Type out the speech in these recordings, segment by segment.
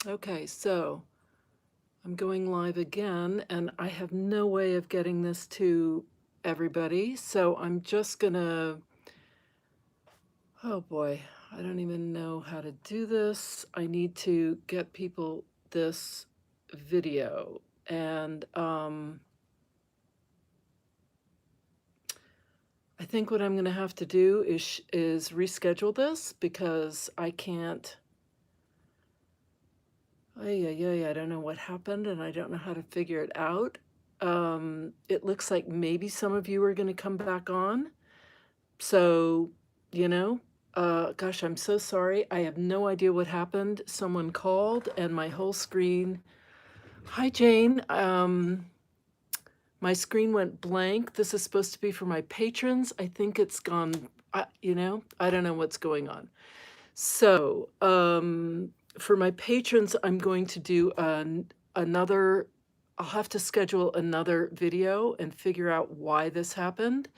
Okay, so I'm going live again, and I have no way of getting this to everybody, so I'm just gonna, oh boy, I don't even know how to do this. I need to get people this video, and I think what I'm gonna have to do is reschedule this because I can't. I don't know what happened, and I don't know how to figure it out. It looks like maybe some of you are going to come back on. So, you know, gosh, I'm so sorry. I have no idea what happened. Someone called, and my whole screen. Hi, Jane. My screen went blank. This is supposed to be for my patrons. I think it's gone. I don't know what's going on. So, for my patrons, I'm going to do another, I'll have to schedule another video and figure out why this happened.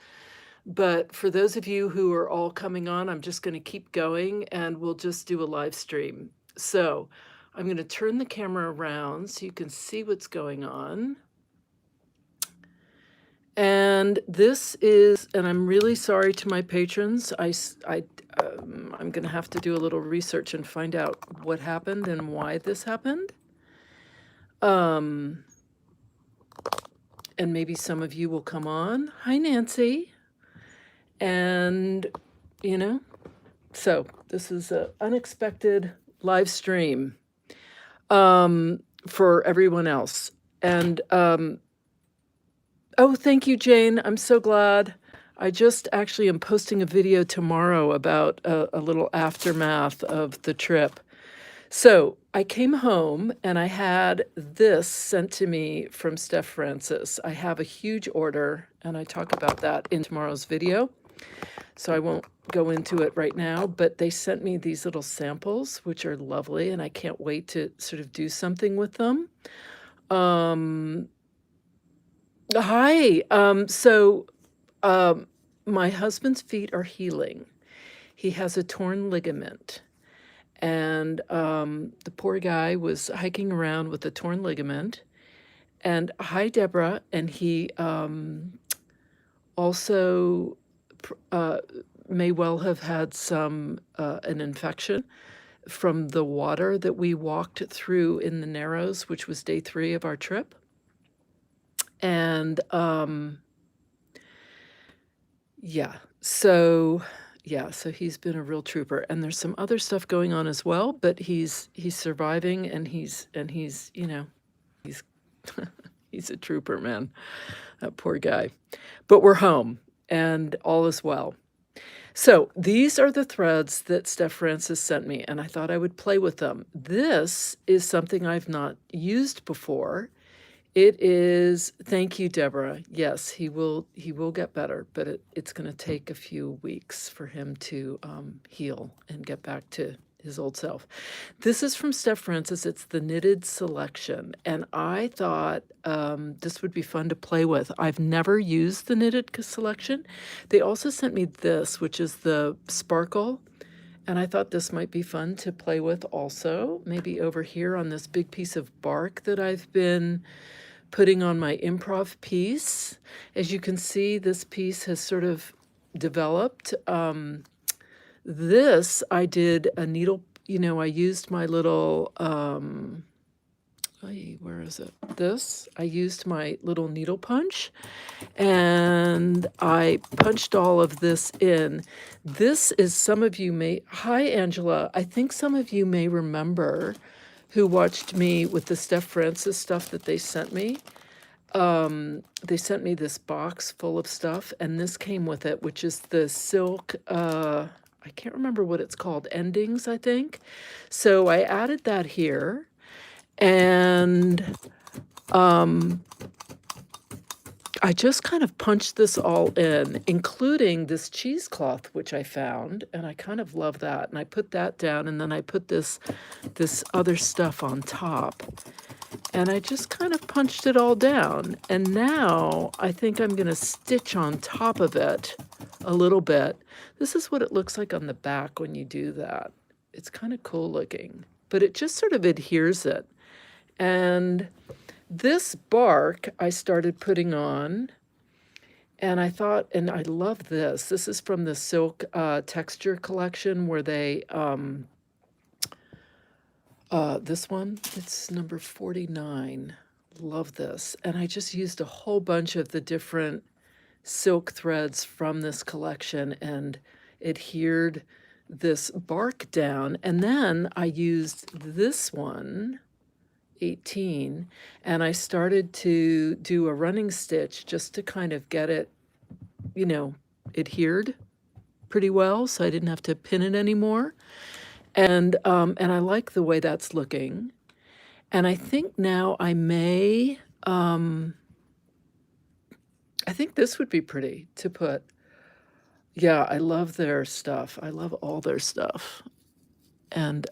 But for those of you who are all coming on, I'm just going to keep going and we'll just do a live stream. So I'm going to turn the camera around so you can see what's going on. And this is, and I'm really sorry to my patrons. I'm going to have to do a little research and find out what happened and why this happened. And maybe some of you will come on. Hi, Nancy. And, so this is an unexpected live stream for everyone else. And, oh, thank you, Jane. I'm so glad. I just actually am posting a video tomorrow about a little aftermath of the trip. So I came home and I had this sent to me from Steph Francis. I have a huge order and I talk about that in tomorrow's video. So I won't go into it right now, but they sent me these little samples, which are lovely, and I can't wait to sort of do something with them. Hi. My husband's feet are healing. He has a torn ligament. And the poor guy was hiking around with a torn ligament. And hi, Deborah. And he also may well have had an infection from the water that we walked through in the Narrows, which was day 3 of our trip. And so he's been a real trooper, and there's some other stuff going on as well, but he's surviving, and he's he's he's a trooper, man. That poor guy. But we're home and all is well. So these are the threads that Steph Francis sent me, and I thought I would play with them. This is something I've not used before. It is, thank you, Deborah. Yes, he will get better, but it's going to take a few weeks for him to heal and get back to his old self. This is from Steph Francis. It's the knitted selection, and I thought this would be fun to play with. I've never used the knitted selection. They also sent me this, which is the sparkle, and I thought this might be fun to play with also, maybe over here on this big piece of bark that I've been putting on my improv piece. As you can see, this piece has sort of developed. This, I did a needle, I used my little, where is it? This, I used my little needle punch and I punched all of this in. This is, some of you may, hi Angela, I think some of you may remember who watched me with the Steph Francis stuff that they sent me. They sent me this box full of stuff, and this came with it, which is the silk, I can't remember what it's called, endings, I think. So I added that here, and I just kind of punched this all in, including this cheesecloth, which I found, and I kind of love that. And I put that down, and then I put this other stuff on top. And I just kind of punched it all down. And now I think I'm going to stitch on top of it a little bit. This is what it looks like on the back when you do that. It's kind of cool looking. but it just sort of adheres it. And this bark I started putting on, and I thought, and I love this. This is from the silk texture collection where they, this one, it's number 49. Love this. And I just used a whole bunch of the different silk threads from this collection and adhered this bark down. And then I used this one, 18, and I started to do a running stitch just to kind of get it, you know, adhered pretty well, so I didn't have to pin it anymore. And I like the way that's looking. And I think now I may, I think this would be pretty to put. Yeah, I love their stuff. I love all their stuff. And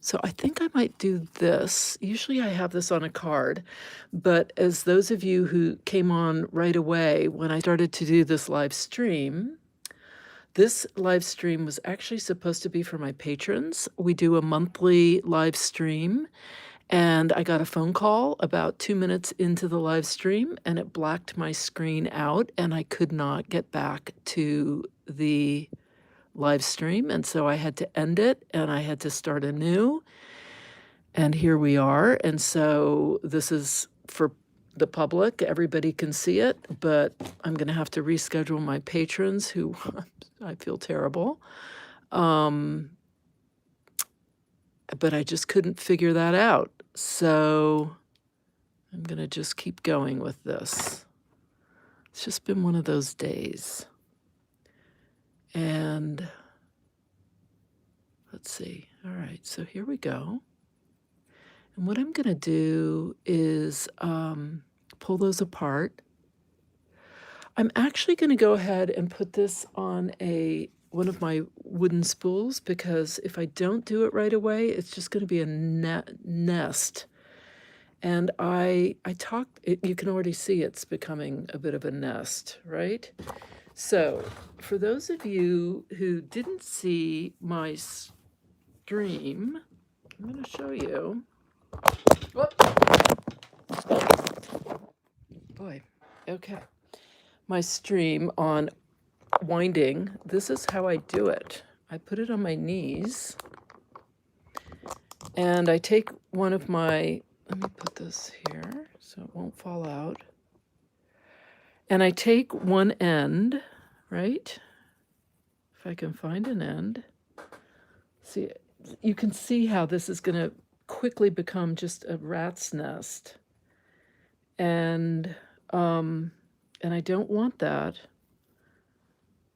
so I think I might do this. Usually I have this on a card, but as those of you who came on right away when I started to do this live stream was actually supposed to be for my patrons. We do a monthly live stream, and I got a phone call about 2 minutes into the live stream, and it blacked my screen out, and I could not get back to the live stream, and so I had to end it, and I had to start anew, and here we are. And so this is for the public. Everybody can see it, but I'm going to have to reschedule my patrons who I feel terrible. But I just couldn't figure that out. So I'm going to just keep going with this. It's just been one of those days. And let's see. All right, so here we go. And what I'm going to do is pull those apart. I'm actually going to go ahead and put this on one of my wooden spools, because if I don't do it right away, it's just going to be a nest. And you can already see it's becoming a bit of a nest, right? So for those of you who didn't see my stream, I'm going to show you. Whoop. Boy, okay. My stream on winding, this is how I do it. I put it on my knees, and I take one of my, let me put this here so it won't fall out. And I take one end, right? If I can find an end. See, you can see how this is going to quickly become just a rat's nest. And I don't want that.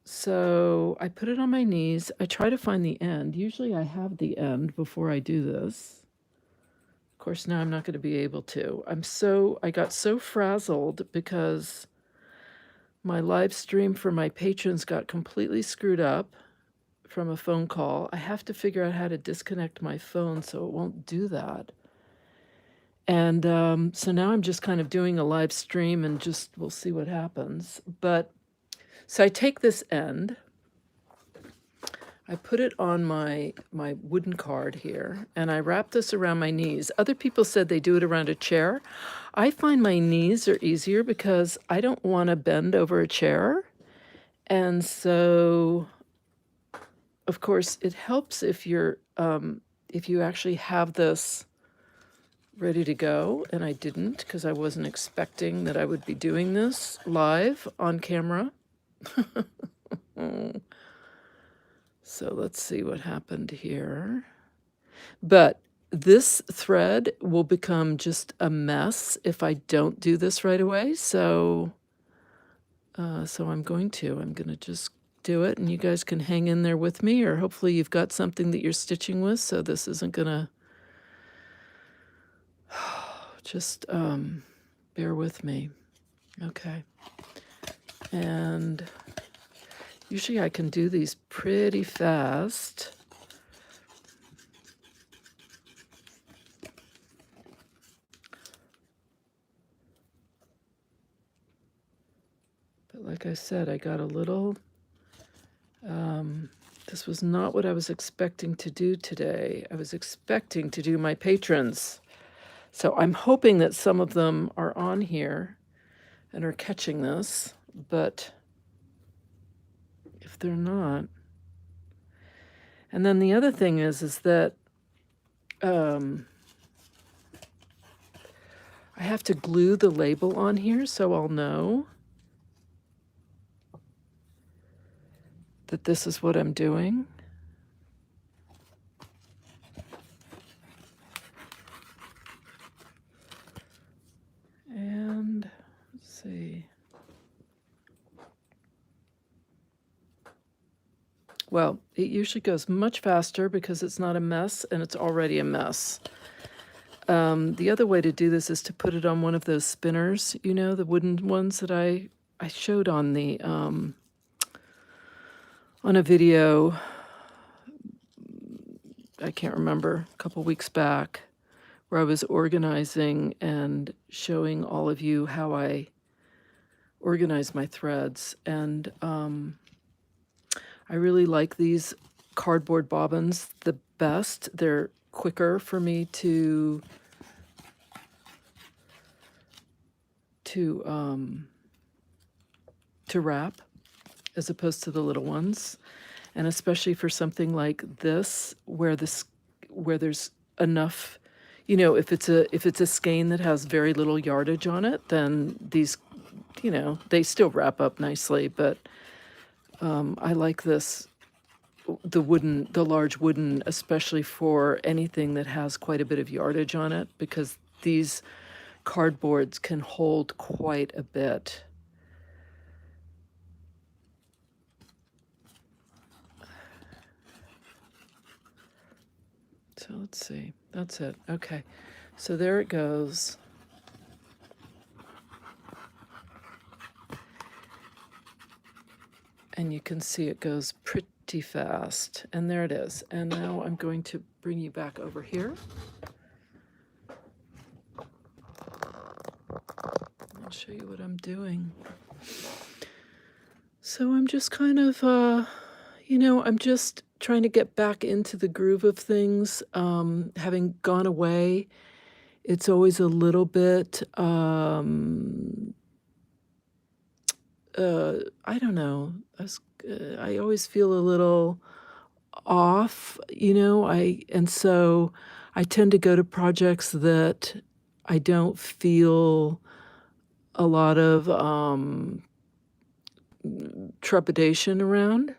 So I put it on my knees. I try to find the end. Usually I have the end before I do this. Of course, now I'm not going to be able to. I got so frazzled because my live stream for my patrons got completely screwed up from a phone call. I have to figure out how to disconnect my phone so it won't do that. And so now I'm just kind of doing a live stream, and we'll see what happens. But so I take this end, I put it on my wooden card here, and I wrap this around my knees. Other people said they do it around a chair. I find my knees are easier because I don't want to bend over a chair. And so, of course, it helps if you actually have this ready to go, and I didn't, because I wasn't expecting that I would be doing this live on camera. So let's see what happened here. But this thread will become just a mess if I don't do this right away. So I'm going to just do it, and you guys can hang in there with me, or hopefully you've got something that you're stitching with, so this isn't gonna, just bear with me. Okay. And usually I can do these pretty fast. But like I said, I got a little, This was not what I was expecting to do today. I was expecting to do my patrons. So I'm hoping that some of them are on here and are catching this, but if they're not. And then the other thing is that I have to glue the label on here so I'll know that this is what I'm doing. And let's see. Well, it usually goes much faster because it's not a mess and it's already a mess. The other way to do this is to put it on one of those spinners, you know, the wooden ones that I showed on the on a video, I can't remember, a couple weeks back, where I was organizing and showing all of you how I organize my threads. And I really like these cardboard bobbins the best. They're quicker for me to wrap as opposed to the little ones, and especially for something like this where there's enough, you know, if it's a skein that has very little yardage on it, then these, you know, they still wrap up nicely, but I like this, the large wooden, especially for anything that has quite a bit of yardage on it, because these cardboards can hold quite a bit. So let's see, that's it. Okay, so there it goes. And you can see it goes pretty fast. And there it is. And now I'm going to bring you back over here. I'll show you what I'm doing. So I'm just kind of, you know, I'm just trying to get back into the groove of things. Having gone away, it's always a little bit, I don't know. I always feel a little off, you know. And so I tend to go to projects that I don't feel a lot of trepidation around.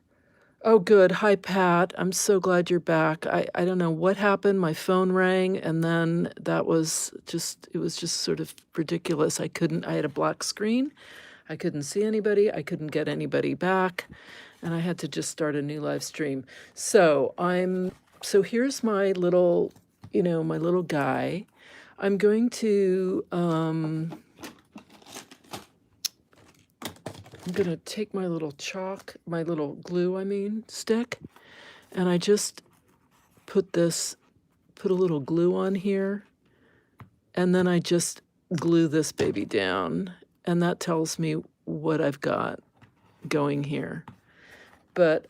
Oh, good. Hi, Pat. I'm so glad you're back. I don't know what happened. My phone rang, and then it was just sort of ridiculous. I had a black screen. I couldn't see anybody. I couldn't get anybody back, and I had to just start a new live stream. So here's my little, you know, my little guy. I'm going to I'm gonna take my little my little glue, stick, and I just put a little glue on here, and then I just glue this baby down, and that tells me what I've got going here. But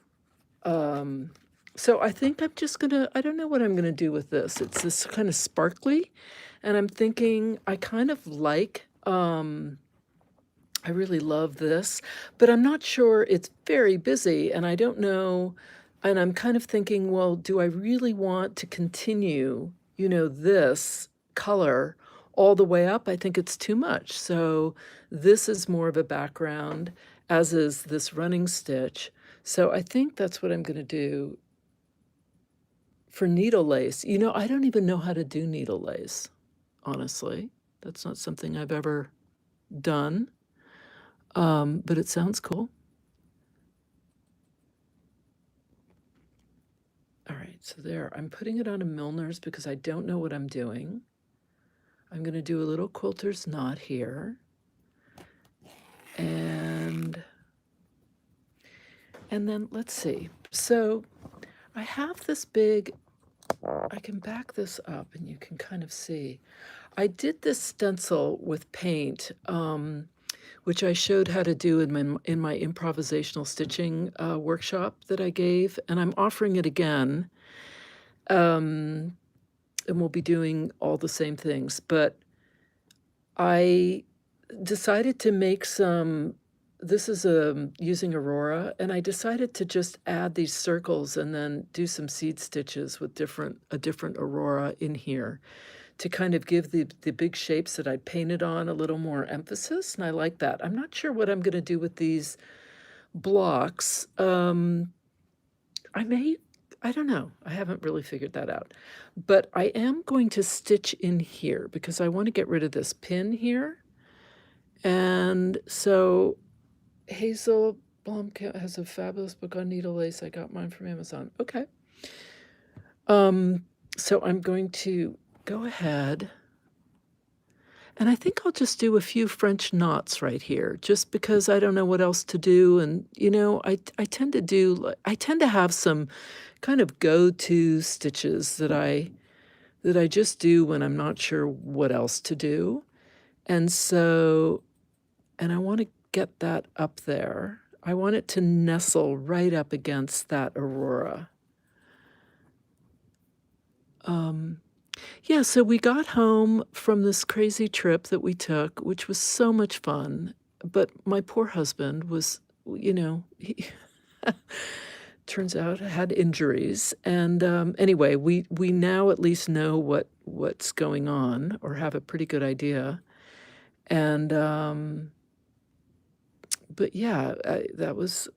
so I think I'm just gonna, I don't know what I'm gonna do with this. It's this kind of sparkly, and I'm thinking I kind of like, I really love this, but I'm not sure. It's very busy, and I don't know, and I'm kind of thinking, well, do I really want to continue, you know, this color all the way up? I think it's too much. So this is more of a background, as is this running stitch. So I think that's what I'm going to do for needle lace. You know, I don't even know how to do needle lace, honestly. That's not something I've ever done. But it sounds cool. All right, so there, I'm putting it on a Milner's because I don't know what I'm doing. I'm gonna do a little quilter's knot here. And then let's see. So I have this big, I can back this up and you can kind of see. I did this stencil with paint. which I showed how to do in my improvisational stitching workshop that I gave, and I'm offering it again. And we'll be doing all the same things, but I decided to make some. This is using Aurora, and I decided to just add these circles and then do some seed stitches with a different Aurora in here to kind of give the big shapes that I painted on a little more emphasis, and I like that. I'm not sure what I'm gonna do with these blocks. I don't know. I haven't really figured that out. But I am going to stitch in here because I want to get rid of this pin here. And so Hazel Blomkamp has a fabulous book on needle lace. I got mine from Amazon. Okay. So I'm going to go ahead, and I think I'll just do a few French knots right here, just because I don't know what else to do. And, you know, I tend to have some kind of go-to stitches that I just do when I'm not sure what else to do. And so, and I want to get that up there. I want it to nestle right up against that Aurora. Yeah, so we got home from this crazy trip that we took, which was so much fun. But my poor husband was, you know, he turns out had injuries. And anyway, we now at least know what's going on, or have a pretty good idea. And but yeah, that was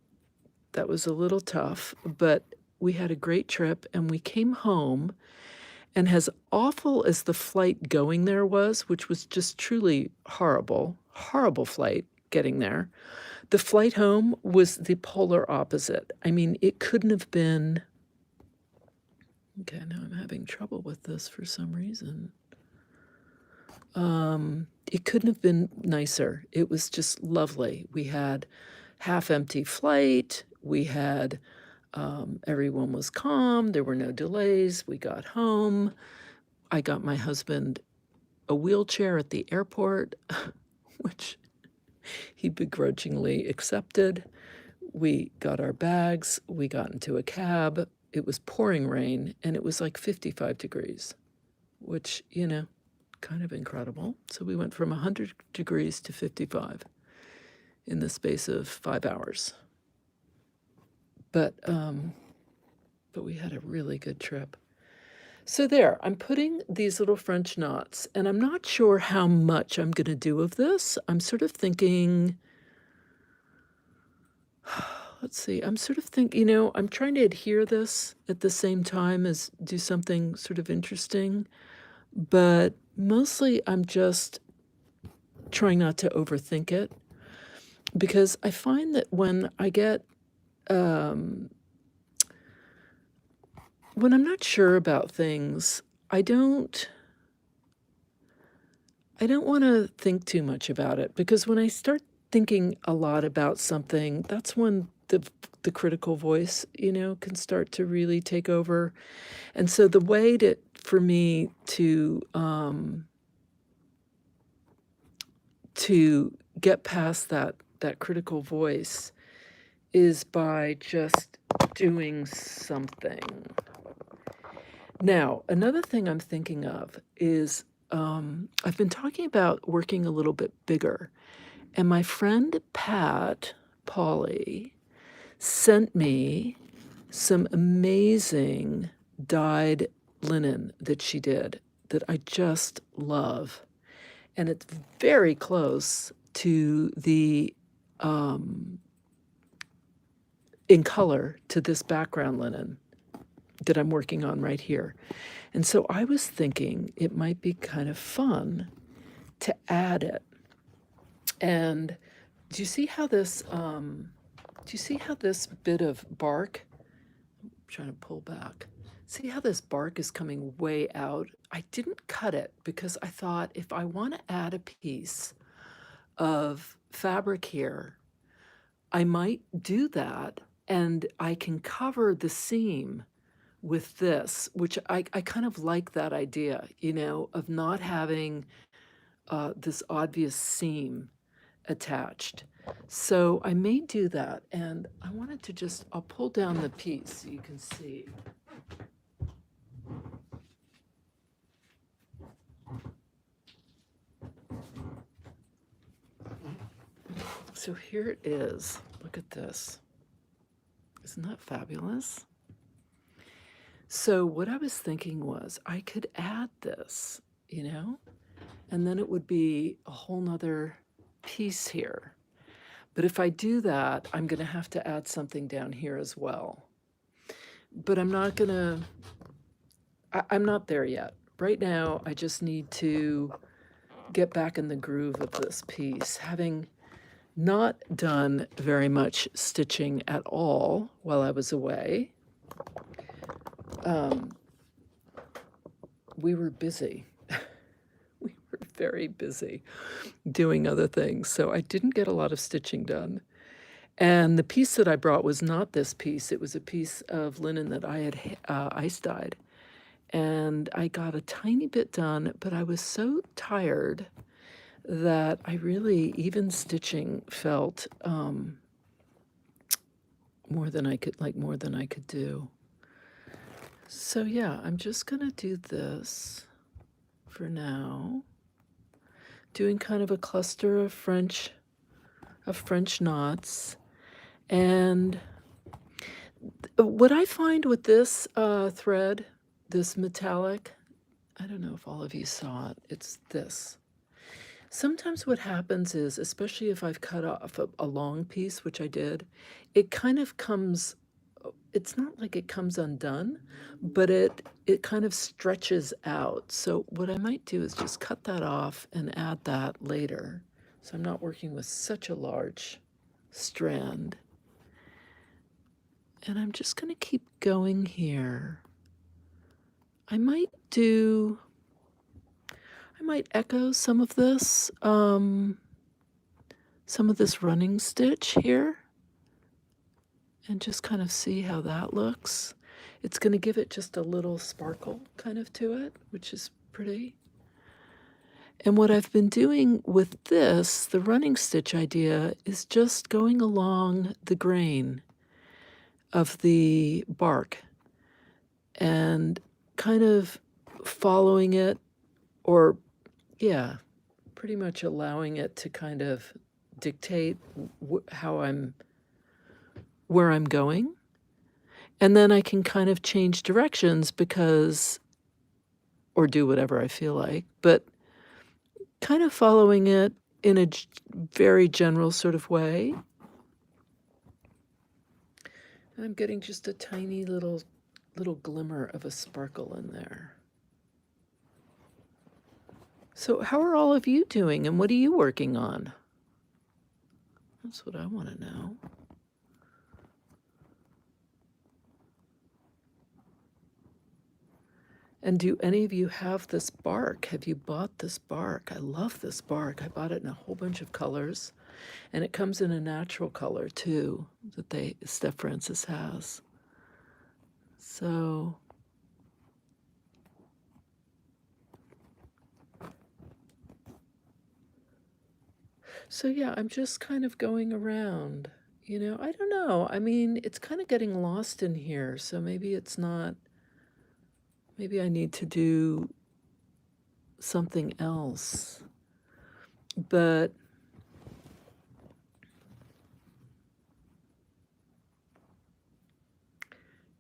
a little tough, but we had a great trip, and we came home. And as awful as the flight going there was, which was just truly horrible, horrible flight getting there, the flight home was the polar opposite. I mean, it couldn't have been. Okay, now I'm having trouble with this for some reason. It couldn't have been nicer. It was just lovely. We had half-empty flight. We had everyone was calm. There were no delays. We got home. I got my husband a wheelchair at the airport, which he begrudgingly accepted. We got our bags. We got into a cab. It was pouring rain, and it was like 55 degrees, which, you know, kind of incredible. So we went from 100 degrees to 55 in the space of 5 hours. But we had a really good trip. So there, I'm putting these little French knots, and I'm not sure how much I'm going to do of this. I'm sort of thinking, let's see, I'm sort of thinking, you know, I'm trying to adhere this at the same time as do something sort of interesting, but mostly I'm just trying not to overthink it, because I find that when I get, when I'm not sure about things, I don't want to think too much about it, because when I start thinking a lot about something, that's when the critical voice, you know, can start to really take over. And so the way for me to get past that critical voice is by just doing something. Now, another thing I'm thinking of is I've been talking about working a little bit bigger, and my friend Pat Pauley sent me some amazing dyed linen that she did that I just love. And it's very close to the, in color, to this background linen that I'm working on right here. And so I was thinking it might be kind of fun to add it. And do you see how this bit of bark, I'm trying to pull back. See how this bark is coming way out? I didn't cut it because I thought if I want to add a piece of fabric here, I might do that, and I can cover the seam with this, which I kind of like that idea, you know, of not having this obvious seam attached. So I may do that, and I wanted to just, I'll pull down the piece so you can see. So here it is. Look at this. Isn't that fabulous? So what I was thinking was I could add this, you know, and then it would be a whole nother piece here. But if I do that, I'm going to have to add something down here as well. But I'm not going to, I'm not there yet. Right now, I just need to get back in the groove of this piece. Having not done very much stitching at all while I was away, we were busy. We were very busy doing other things, so I didn't get a lot of stitching done. And the piece that I brought was not this piece. It was a piece of linen that I had ice dyed. And I got a tiny bit done, but I was so tired that I really, even stitching felt more than I could do. So yeah, I'm just gonna do this for now. Doing kind of a cluster of French knots. And what I find with this thread, this metallic, I don't know if all of you saw it, it's this. Sometimes what happens is, especially if I've cut off a long piece, which I did, it kind of comes, it's not like it comes undone, but it kind of stretches out. So what I might do is just cut that off and add that later. So I'm not working with such a large strand. And I'm just going to keep going here. I might echo some of this running stitch here, and just kind of see how that looks. It's going to give it just a little sparkle kind of to it, which is pretty. And what I've been doing with this, the running stitch idea, is just going along the grain of the bark and kind of following it, or yeah, pretty much allowing it to kind of dictate where I'm going. And then I can kind of change directions or do whatever I feel like, but kind of following it in a very general sort of way. And I'm getting just a tiny little glimmer of a sparkle in there. So how are all of you doing, and what are you working on? That's what I want to know. And do any of you have this bark? Have you bought this bark? I love this bark. I bought it in a whole bunch of colors, and it comes in a natural color too that Steph Francis has. So yeah, I'm just kind of going around, you know, I don't know. I mean, it's kind of getting lost in here, so maybe I need to do something else. But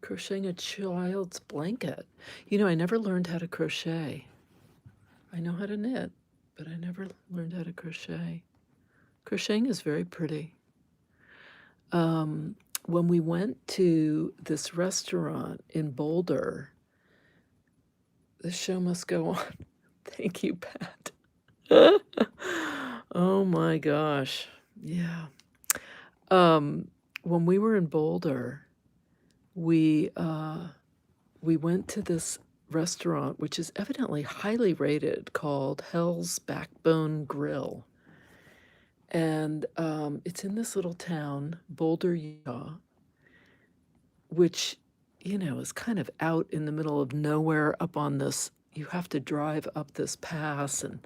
crocheting a child's blanket. You know, I never learned how to crochet. I know how to knit, but I never learned how to crochet. Crocheting is very pretty. When we went to this restaurant in Boulder, the show must go on. Thank you, Pat. Oh my gosh. Yeah. When we were in Boulder, we went to this restaurant, which is evidently highly rated, called Hell's Backbone Grill. And it's in this little town, Boulder, Utah, which, you know, is kind of out in the middle of nowhere up on this, you have to drive up this pass. And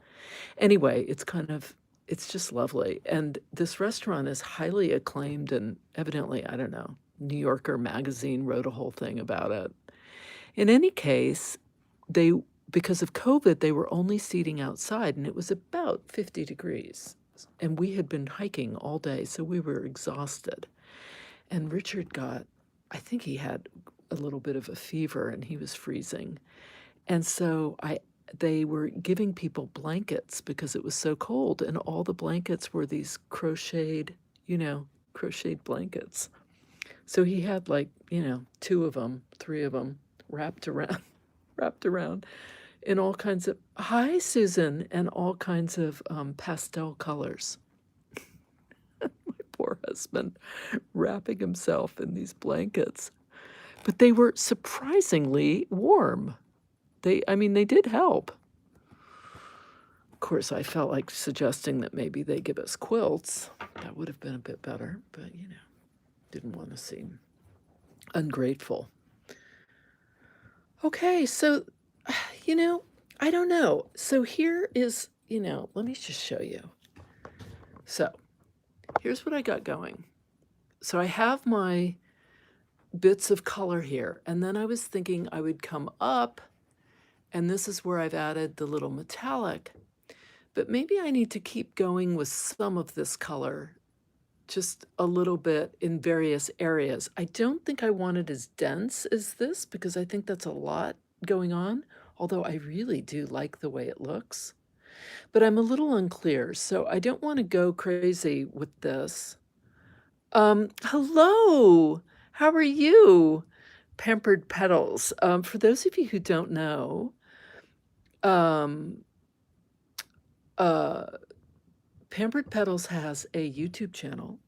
anyway, it's kind of it's just lovely. And this restaurant is highly acclaimed, and evidently, I don't know, New Yorker magazine wrote a whole thing about it. In any case, they because of COVID, they were only seating outside, and it was about 50 degrees. And we had been hiking all day, so we were exhausted. And Richard I think he had a little bit of a fever, and he was freezing. And so they were giving people blankets because it was so cold, and all the blankets were these crocheted blankets. So he had like, 2 of them, 3 of them wrapped around in all kinds of, hi, Susan, and all kinds of pastel colors. My poor husband wrapping himself in these blankets. But they were surprisingly warm. They did help. Of course, I felt like suggesting that maybe they give us quilts. That would have been a bit better, but, didn't want to seem ungrateful. Okay, so, I don't know. So here is, let me just show you. So here's what I got going. So I have my bits of color here, and then I was thinking I would come up, and this is where I've added the little metallic. But maybe I need to keep going with some of this color, just a little bit in various areas. I don't think I want it as dense as this because I think that's a lot going on, although I really do like the way it looks. But I'm a little unclear, so I don't want to go crazy with this. Hello, how are you? Pampered Petals. For those of you who don't know, Pampered Petals has a YouTube channel,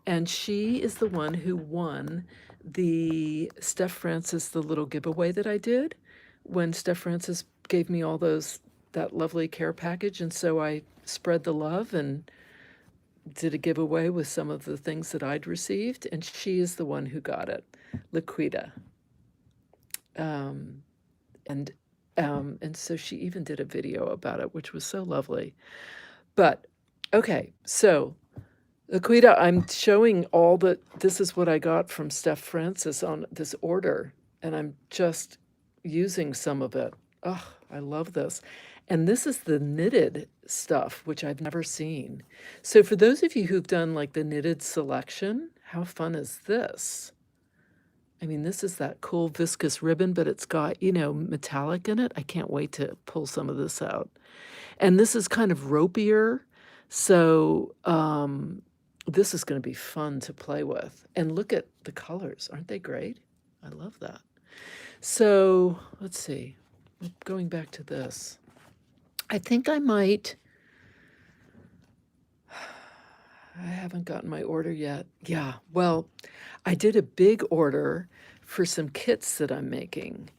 and she is the one who won the Steph Francis, the little giveaway that I did when Steph Francis gave me all that lovely care package. And so I spread the love and did a giveaway with some of the things that I'd received, and she is the one who got it, Liquida. And so she even did a video about it, which was so lovely. But okay, so Liquida, I'm showing this is what I got from Steph Francis on this order, and I'm just using some of it. Oh, I love this. And this is the knitted stuff, which I've never seen. So for those of you who've done like the knitted selection, how fun is this? I mean, this is that cool viscose ribbon, but it's got, metallic in it. I can't wait to pull some of this out. And this is kind of ropier. So this is going to be fun to play with. And look at the colors. Aren't they great? I love that. So let's see. Going back to this. I think I might. I haven't gotten my order yet. Yeah, well, I did a big order for some kits that I'm making,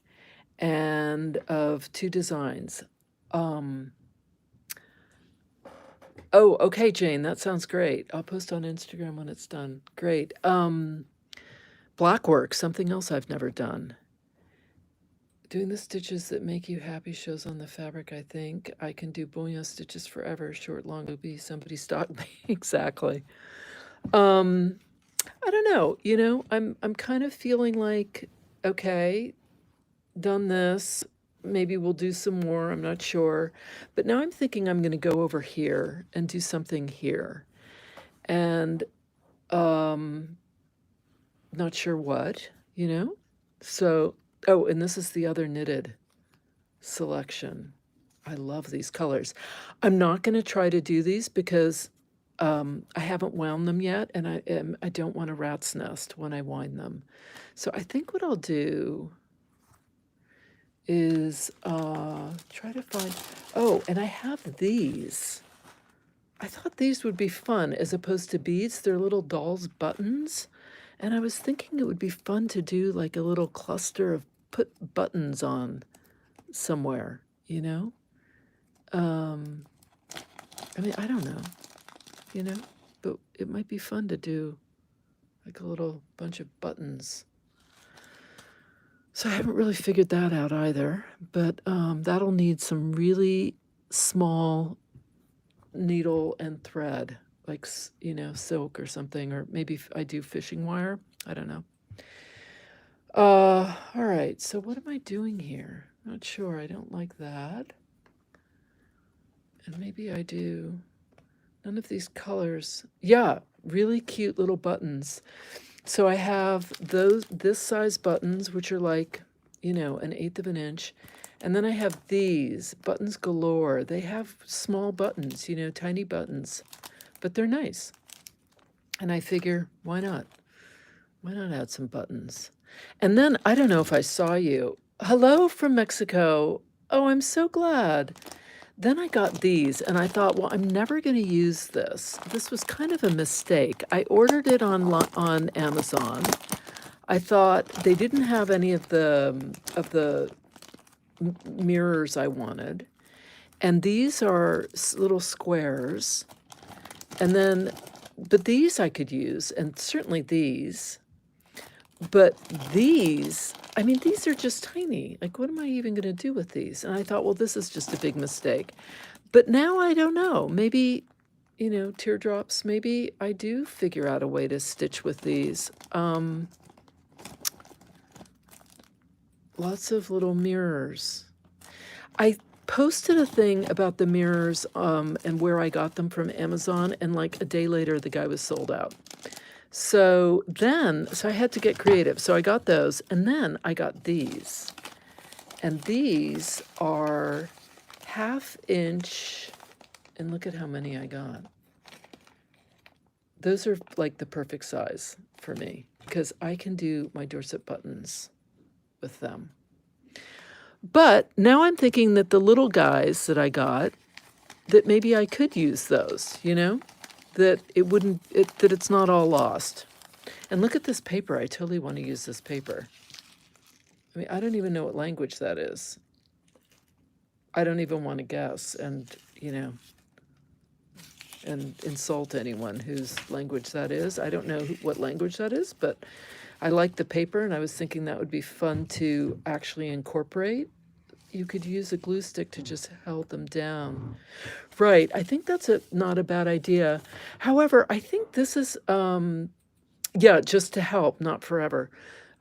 and of 2 designs. Oh, okay, Jane, that sounds great. I'll post on Instagram when it's done. Great. Blackwork, something else I've never done. Doing the stitches that make you happy shows on the fabric, I think. I can do bullion stitches forever, short, long, loopy, somebody stock me. Exactly. I don't know, I'm kind of feeling like, okay, done this, maybe we'll do some more, I'm not sure. But now I'm thinking I'm going to go over here and do something here. And not sure what, So, oh, and this is the other knitted selection. I love these colors. I'm not going to try to do these because I haven't wound them yet, and I don't want a rat's nest when I wind them. So I think what I'll do is try to find, oh, and I have these. I thought these would be fun as opposed to beads. They're little dolls' buttons. And I was thinking it would be fun to do like a little cluster of put buttons on somewhere, I don't know, but it might be fun to do like a little bunch of buttons. So I haven't really figured that out either, but that'll need some really small needle and thread, like, you know, silk or something, or maybe I do fishing wire. I don't know. All right, so what am I doing here? Not sure. I don't like that. And maybe I do. None of these colors. Yeah, really cute little buttons. So I have this size buttons, which are like, you know, 1/8 of an inch. And then I have these buttons galore. They have small buttons, you know, tiny buttons, but they're nice. And I figure, why not? Why not add some buttons? And then, I don't know if I saw you. Hello from Mexico. Oh, I'm so glad. Then I got these and I thought, well, I'm never going to use this. This was kind of a mistake. I ordered it on Amazon. I thought they didn't have any of the mirrors I wanted. And these are little squares. And then, but these I could use, and certainly these. But these, I mean, these are just tiny. Like, what am I even going to do with these? And I thought, well, this is just a big mistake. But now I don't know. Maybe, you know, teardrops, maybe I do figure out a way to stitch with these. Lots of little mirrors. I posted a thing about the mirrors and where I got them from Amazon, and like a day later, the guy was sold out. So I had to get creative. So I got those, and then I got these. And these are 1/2 inch, and look at how many I got. Those are like the perfect size for me, because I can do my Dorset buttons with them. But now I'm thinking that the little guys that I got, that maybe I could use those, you know? That it's not all lost. And look at this paper. I totally want to use this paper. I mean, I don't even know what language that is. I don't even want to guess and, you know, and insult anyone whose language that is. I don't know what language that is, but I like the paper, and I was thinking that would be fun to actually incorporate. You could use a glue stick to just hold them down. Right, I think that's not a bad idea. However, I think this is, yeah, just to help, not forever.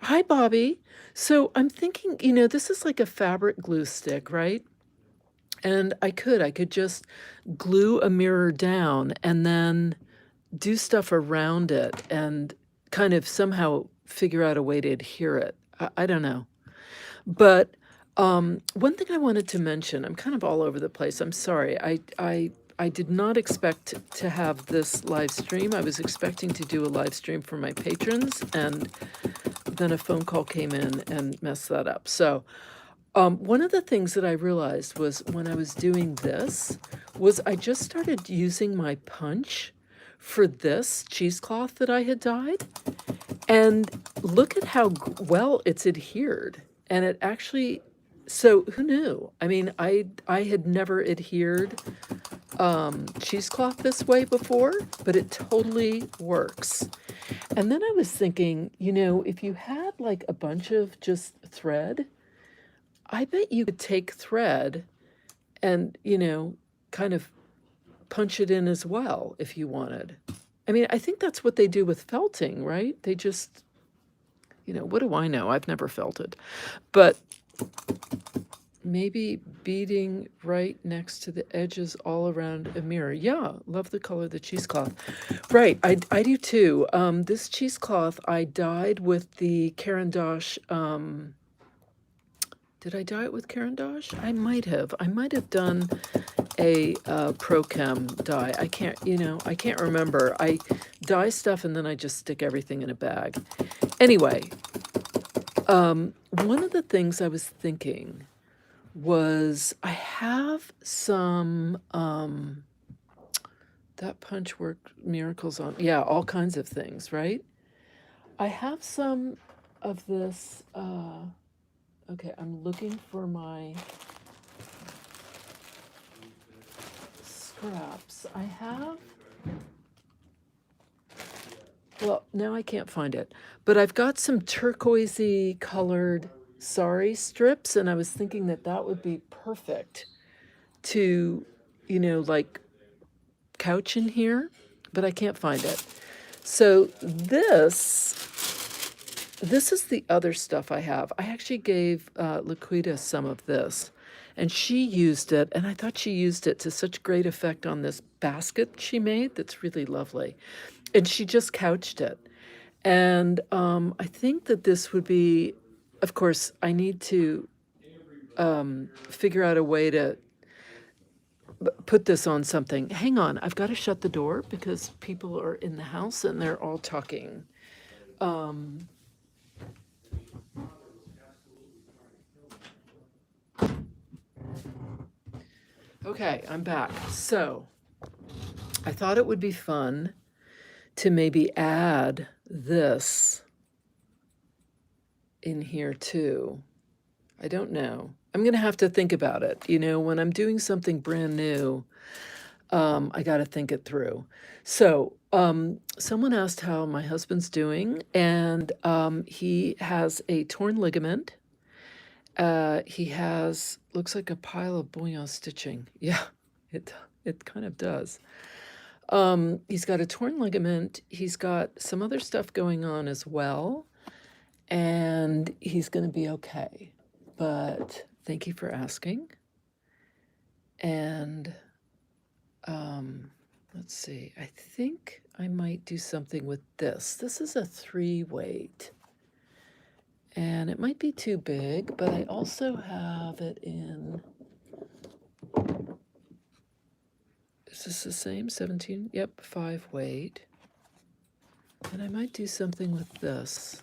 Hi, Bobby. So I'm thinking, you know, this is like a fabric glue stick, right? And I could just glue a mirror down and then do stuff around it and kind of somehow figure out a way to adhere it. I don't know. But one thing I wanted to mention, I'm kind of all over the place. I'm sorry. I did not expect to have this live stream. I was expecting to do a live stream for my patrons, and then a phone call came in and messed that up. So one of the things that I realized was when I was doing this was I just started using my punch for this cheesecloth that I had dyed. And look at how well it's adhered. And it actually, so who knew? I mean, I had never adhered cheesecloth this way before, but it totally works. And then I was thinking, you know, if you had like a bunch of just thread, I bet you could take thread and, you know, kind of punch it in as well if you wanted. I mean, I think that's what they do with felting, right? They just, you know, what do I know? I've never felted. But maybe beading right next to the edges all around a mirror. Yeah, love the color of the cheesecloth. Right, I do too. This cheesecloth I dyed with the Caran d'Ache. Did I dye it with Caran d'Ache? I might have. I might have done a Pro Chem dye. I can't remember. I dye stuff and then I just stick everything in a bag. Anyway, one of the things I was thinking was I have some, that punch work miracles on, yeah, all kinds of things, right? I have some of this, okay, I'm looking for my scraps. I have, well, now I can't find it, but I've got some turquoisey colored sari strips, and I was thinking that that would be perfect to, you know, like couch in here, but I can't find it. So this is the other stuff I have. I actually gave Laquita some of this, and she used it, and I thought she used it to such great effect on this basket she made that's really lovely. And she just couched it. And I think that this would be, of course, I need to figure out a way to put this on something. Hang on, I've got to shut the door because people are in the house and they're all talking. Okay, I'm back. So I thought it would be fun to maybe add this in here too. I don't know. I'm going to have to think about it. You know, when I'm doing something brand new, I got to think it through. So someone asked how my husband's doing, and he has a torn ligament. He has, looks like a pile of bullion stitching. Yeah, it kind of does. He's got a torn ligament. He's got some other stuff going on as well, and he's going to be okay. But thank you for asking. And let's see, I think I might do something with this. This is a 3-weight. And it might be too big, but I also have it in, is this the same, 17? Yep, 5-weight. And I might do something with this.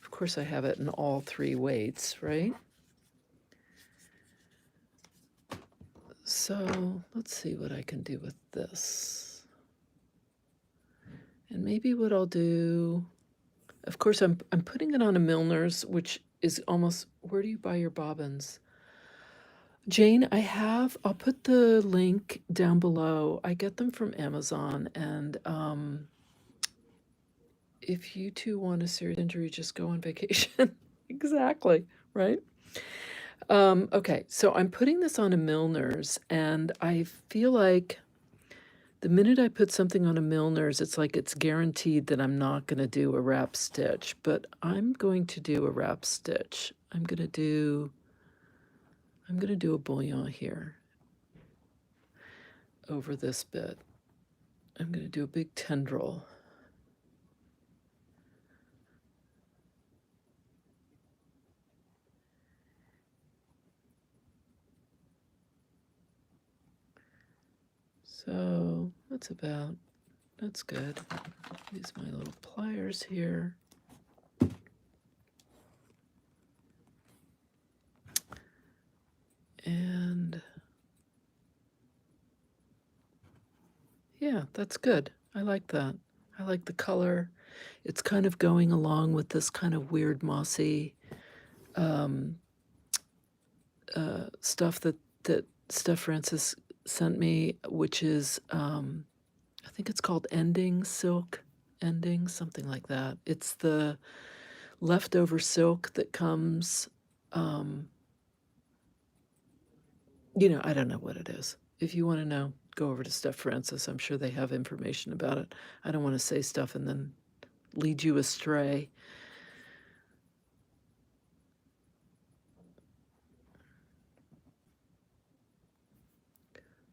Of course, I have it in all 3 weights, right? So let's see what I can do with this. And maybe what I'll do, of course, I'm putting it on a Milner's, which is almost, where do you buy your bobbins? Jane, I'll put the link down below. I get them from Amazon, and if you two want a serious injury, just go on vacation. Exactly, right? Okay, so I'm putting this on a Milner's, and I feel like the minute I put something on a Milner's, it's like it's guaranteed that I'm not going to do a wrap stitch, but I'm going to do a wrap stitch. I'm going to do a bullion here over this bit. I'm going to do a big tendril. So that's good. Use my little pliers here. And yeah, that's good. I like that. I like the color. It's kind of going along with this kind of weird mossy stuff that Steph Francis sent me, which is I think it's called silk ending, something like that. It's the leftover silk that comes, you know, I don't know what it is. If you want to know, go over to Steph Francis. I'm sure they have information about it. I don't want to say stuff and then lead you astray.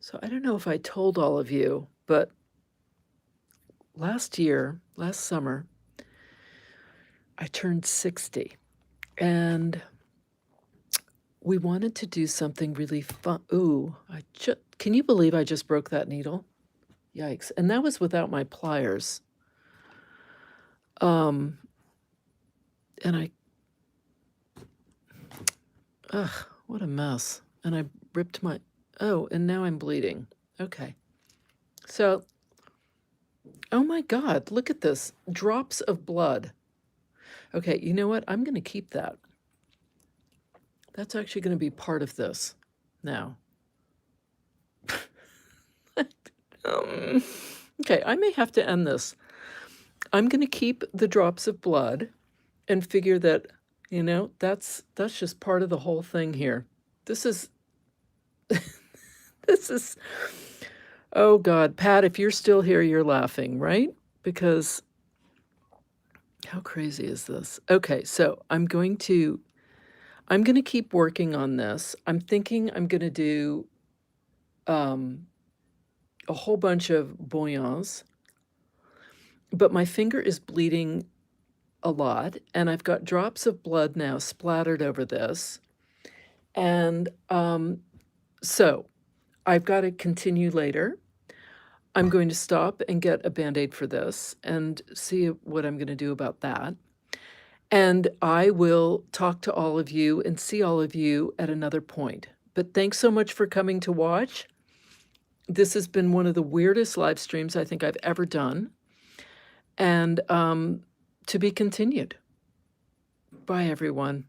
So I don't know if I told all of you, but last summer, I turned 60, and we wanted to do something really fun. Ooh, can you believe I just broke that needle? Yikes. And that was without my pliers. And what a mess. And I ripped and now I'm bleeding. Okay. So, oh my God, look at this. Drops of blood. Okay, you know what? I'm going to keep that. That's actually going to be part of this now. Okay, I may have to end this. I'm going to keep the drops of blood and figure that, you know, that's just part of the whole thing here. This is Oh God, Pat, if you're still here, you're laughing, right? Because how crazy is this? Okay, so I'm gonna keep working on this. I'm thinking I'm gonna do um, a whole bunch of bouillons, but my finger is bleeding a lot, and I've got drops of blood now splattered over this. And so I've got to continue later. I'm going to stop and get a Band-Aid for this and see what I'm going to do about that. And I will talk to all of you and see all of you at another point. But thanks so much for coming to watch. This has been one of the weirdest live streams I think I've ever done. And to be continued. Bye, everyone.